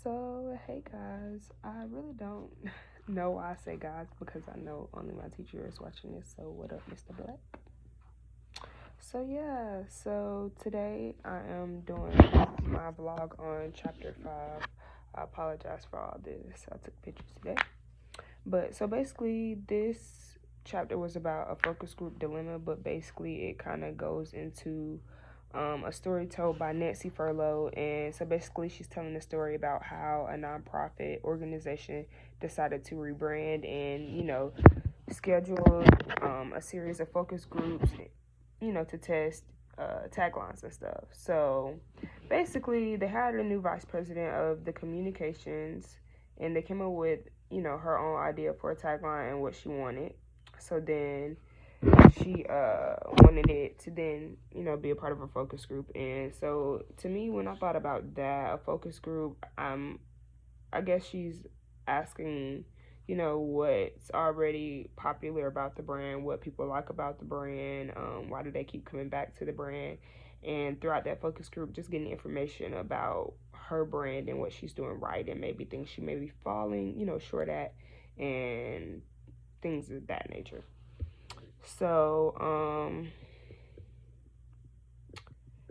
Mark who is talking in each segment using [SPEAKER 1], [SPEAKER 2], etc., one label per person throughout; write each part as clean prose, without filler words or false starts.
[SPEAKER 1] So, hey guys, I really don't know why I say guys because I know only my teacher is watching this. So, what up, Mr. Black? So today I am doing my vlog on chapter 5. I apologize for all this. I took pictures today. But so basically, this chapter was about a focus group dilemma, but basically, it kind of goes into a story told by Nancy Furlow. And so basically, she's telling the story about how a nonprofit organization decided to rebrand and, schedule a series of focus groups, to test taglines and stuff. So basically, they hired a new vice president of the communications and they came up with, her own idea for a tagline and what she wanted. So then she wanted it to then be a part of a focus group. And so to me, when I thought about that, a focus group, I guess she's asking, what's already popular about the brand, what people like about the brand, why do they keep coming back to the brand, and throughout that focus group, just getting information about her brand and what she's doing right, and maybe things she may be falling, short at, and things of that nature. So,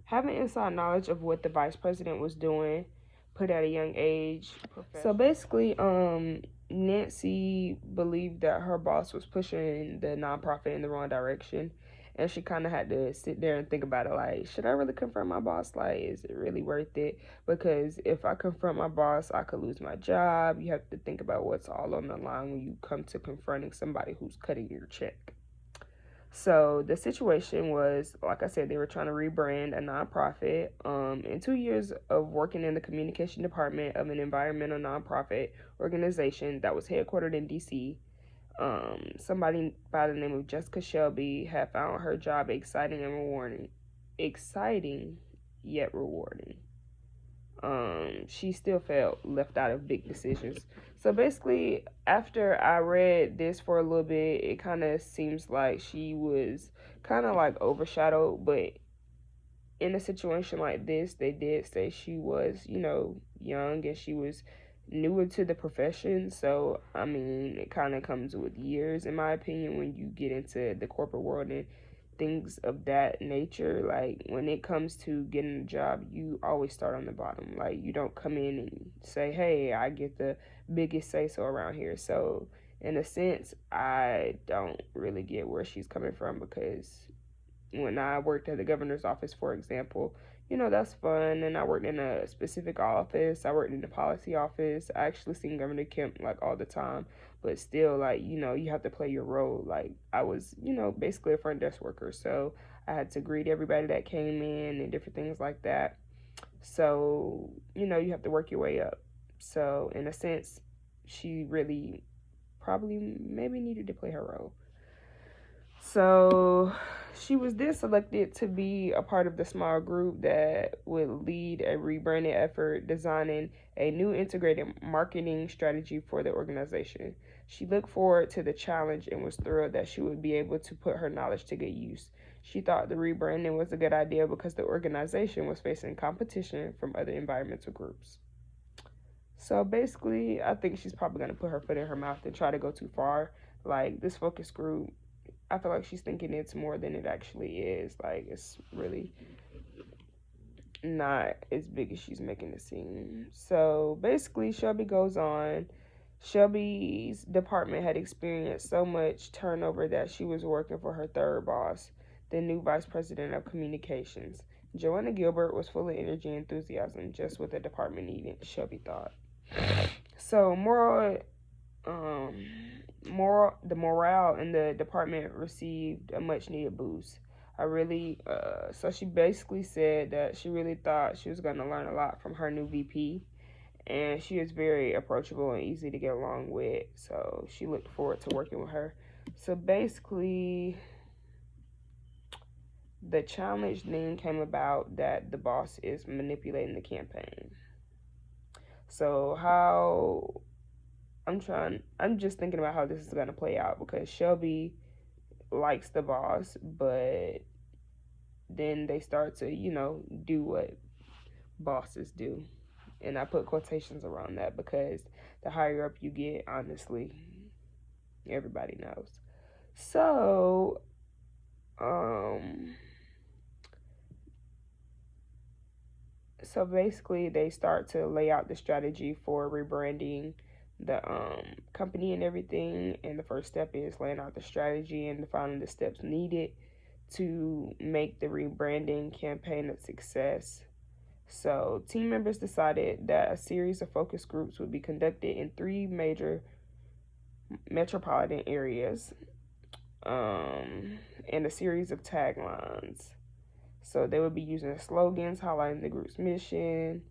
[SPEAKER 1] having inside knowledge of what the vice president was doing, put at a young age. So basically, Nancy believed that her boss was pushing the nonprofit in the wrong direction. And she kind of had to sit there and think about it, like, should I really confront my boss? Like, is it really worth it? Because if I confront my boss, I could lose my job. You have to think about what's all on the line when you come to confronting somebody who's cutting your check. So the situation was, like I said, they were trying to rebrand a nonprofit. In 2 years of working in the communication department of an environmental nonprofit organization that was headquartered in DC, somebody by the name of Jessica Shelby had found her job exciting and rewarding. Exciting yet rewarding. She still felt left out of big decisions. So basically, after I read this for a little bit, it kind of seems like she was kind of like overshadowed. But in a situation like this, they did say she was, young and she was newer to the profession. So, I mean, it kind of comes with years, in my opinion, when you get into the corporate world and things of that nature. Like when it comes to getting a job, you always start on the bottom. Like you don't come in and say, hey, I get the biggest say so around here. So in a sense, I don't really get where she's coming from, because when I worked at the governor's office, for example, that's fun. And I worked in a specific office. I worked in the policy office. I actually seen Governor Kemp like all the time. But still, like, you have to play your role. Like, I was, basically a front desk worker. So I had to greet everybody that came in and different things like that. So, you have to work your way up. So, in a sense, she really probably maybe needed to play her role. So she was then selected to be a part of the small group that would lead a rebranding effort, designing a new integrated marketing strategy for the organization. She looked forward to the challenge and was thrilled that she would be able to put her knowledge to good use. She thought the rebranding was a good idea because the organization was facing competition from other environmental groups. So basically, I think she's probably going to put her foot in her mouth and try to go too far. Like, this focus group, I feel like she's thinking it's more than it actually is. Like, it's really not as big as she's making it seem. So basically, Shelby goes on. Shelby's department had experienced so much turnover that she was working for her third boss, the new vice president of communications. Joanna Gilbert was full of energy and enthusiasm, just what the department needed, Shelby thought. So, um, the morale in the department received a much needed boost. So she basically said that she really thought she was going to learn a lot from her new VP, and she is very approachable and easy to get along with. So she looked forward to working with her. So basically, the challenge then came about that the boss is manipulating the campaign. So I'm just thinking about how this is going to play out, because Shelby likes the boss, but then they start to, do what bosses do. And I put quotations around that because the higher up you get, honestly, everybody knows. So, so basically they start to lay out the strategy for rebranding the company and everything, and the first step is laying out the strategy and defining the steps needed to make the rebranding campaign a success. So team members decided that a series of focus groups would be conducted in 3 major metropolitan areas, and a series of taglines. So they would be using slogans highlighting the group's mission,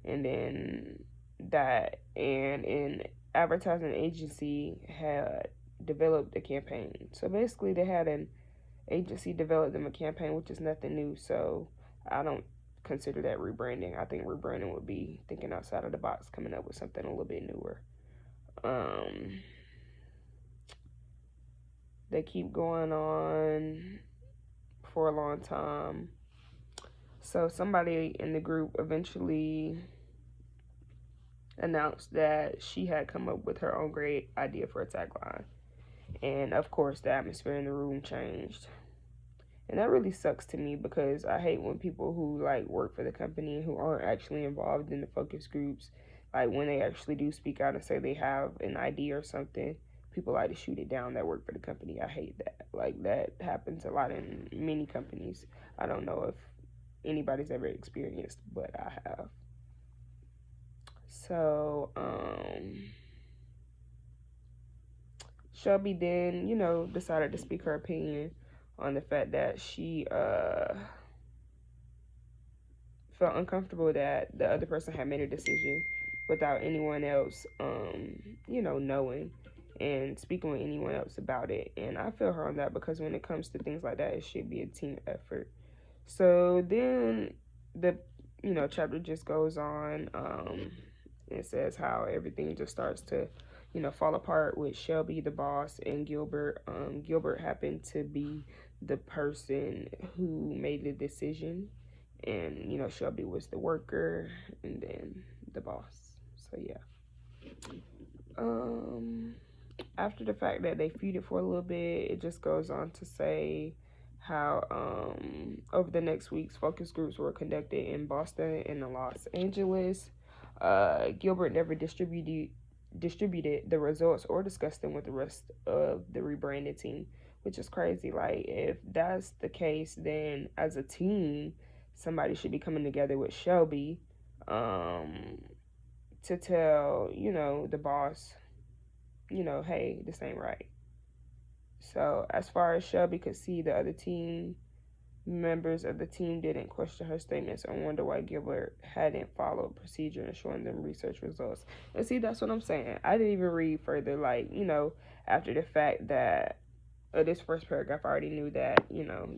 [SPEAKER 1] and then that, and an advertising agency had developed a campaign. So basically, they had an agency develop them a campaign, which is nothing new. So I don't consider that rebranding. I think rebranding would be thinking outside of the box, coming up with something a little bit newer. They keep going on for a long time. So somebody in the group eventually announced that she had come up with her own great idea for a tagline. And of course, the atmosphere in the room changed. And that really sucks to me because I hate when people who like work for the company who aren't actually involved in the focus groups, like when they actually do speak out and say they have an idea or something, people like to shoot it down that work for the company. I hate that. Like that happens a lot in many companies. I don't know if anybody's ever experienced, but I have. So, Shelby then, decided to speak her opinion on the fact that she felt uncomfortable that the other person had made a decision without anyone else, knowing and speaking with anyone else about it. And I feel her on that because when it comes to things like that, it should be a team effort. So then the, chapter just goes on. It says how everything just starts to, fall apart with Shelby, the boss, and Gilbert. Gilbert happened to be the person who made the decision, and Shelby was the worker, and then the boss. So yeah. After the fact that they feuded for a little bit, it just goes on to say how over the next weeks, focus groups were conducted in Boston and in Los Angeles. Gilbert never distributed the results or discussed them with the rest of the rebranded team, which is crazy. Like, if that's the case, then as a team, somebody should be coming together with Shelby to tell, the boss, hey, this ain't right. So as far as Shelby could see, the other team members of the team didn't question her statements and wonder why Gilbert hadn't followed procedure in showing them research results. And see, that's what I'm saying. I didn't even read further, like, after the fact that this first paragraph, I already knew that,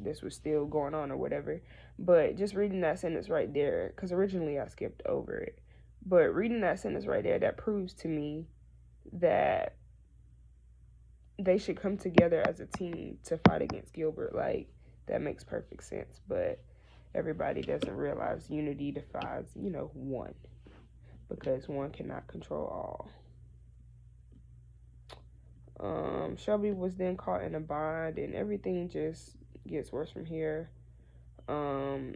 [SPEAKER 1] this was still going on or whatever. But just reading that sentence right there, because originally I skipped over it. But reading that sentence right there, that proves to me that they should come together as a team to fight against Gilbert. Like, that makes perfect sense. But everybody doesn't realize unity defies, one. Because one cannot control all. Shelby was then caught in a bind, and everything just gets worse from here.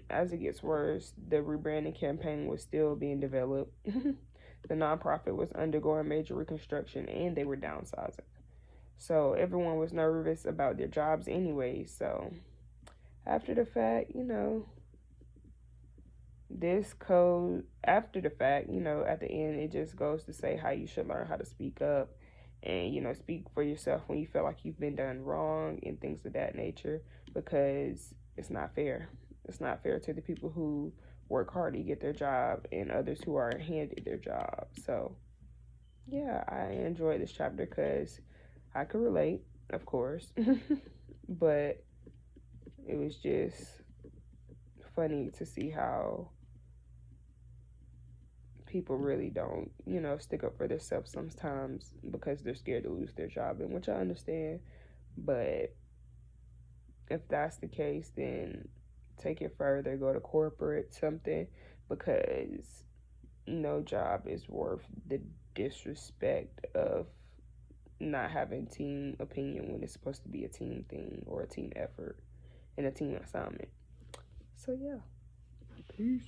[SPEAKER 1] As it gets worse, the rebranding campaign was still being developed. The nonprofit was undergoing major reconstruction, and they were downsizing. So everyone was nervous about their jobs anyway. So after the fact, this code, after the fact, at the end, it just goes to say how you should learn how to speak up and, speak for yourself when you feel like you've been done wrong and things of that nature, because it's not fair. It's not fair to the people who work hard to get their job and others who are handed their job. So, yeah, I enjoyed this chapter because I could relate, of course, but it was just funny to see how people really don't, stick up for themselves sometimes because they're scared to lose their job, and which I understand. But if that's the case, then take it further, go to corporate something, because no job is worth the disrespect of not having team opinion when it's supposed to be a team thing or a team effort and a team assignment. So yeah, peace.